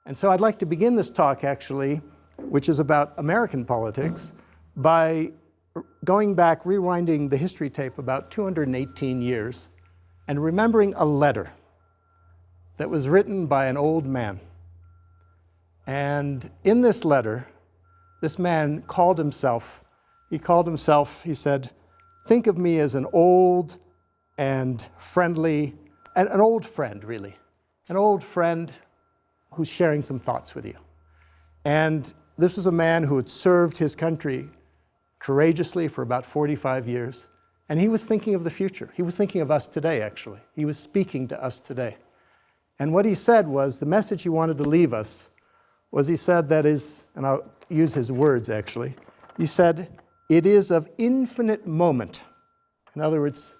And so I'd like to begin this talk, actually, which is about American politics, by going back, rewinding the history tape about 218 years, and remembering a letter that was written by an old man. And in this letter, this man called himself, he said, think of me as an old and friendly, an old friend, really. An old friend who's sharing some thoughts with you. And this was a man who had served his country courageously for about 45 years. And he was thinking of the future. He was thinking of us today, actually. He was speaking to us today. And what he said was, the message he wanted to leave us was, he said that is, and I'll use his words actually, he said, it is of infinite moment. In other words,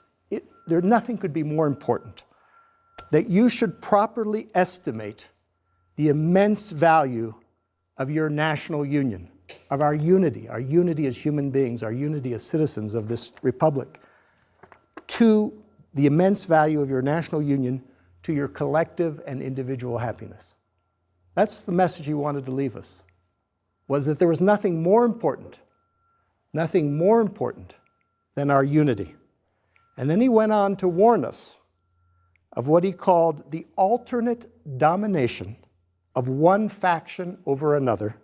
nothing could be more important, that you should properly estimate the immense value of your national union, of our unity as human beings, our unity as citizens of this republic, to the immense value of your national union to your collective and individual happiness. That's the message he wanted to leave us, was that there was nothing more important than our unity. And then he went on to warn us of what he called the alternate domination of one faction over another,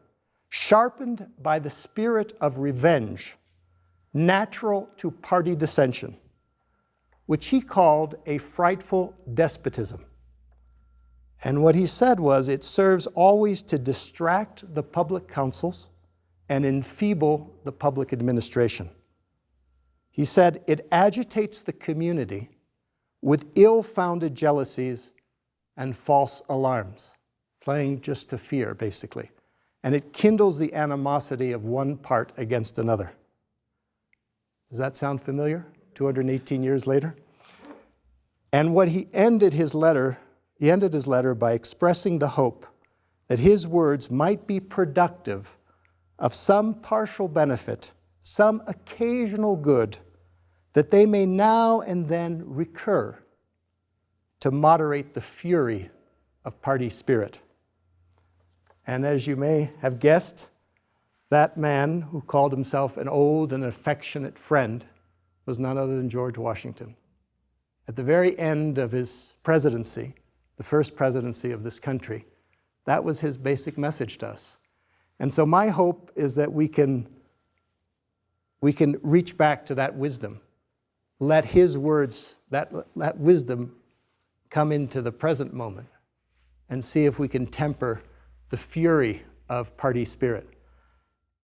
sharpened by the spirit of revenge, natural to party dissension, which he called a frightful despotism. And what he said was, it serves always to distract the public councils and enfeeble the public administration. He said, it agitates the community with ill-founded jealousies and false alarms, playing just to fear, basically. And it kindles the animosity of one part against another. Does that sound familiar, 218 years later? And what he ended his letter by expressing the hope that his words might be productive of some partial benefit, some occasional good, that they may now and then recur to moderate the fury of party spirit. And as you may have guessed, that man who called himself an old and affectionate friend was none other than George Washington. At the very end of his presidency, the first presidency of this country, that was his basic message to us. And so my hope is that we can reach back to that wisdom. Let his words, that wisdom, come into the present moment and see if we can temper the fury of party spirit.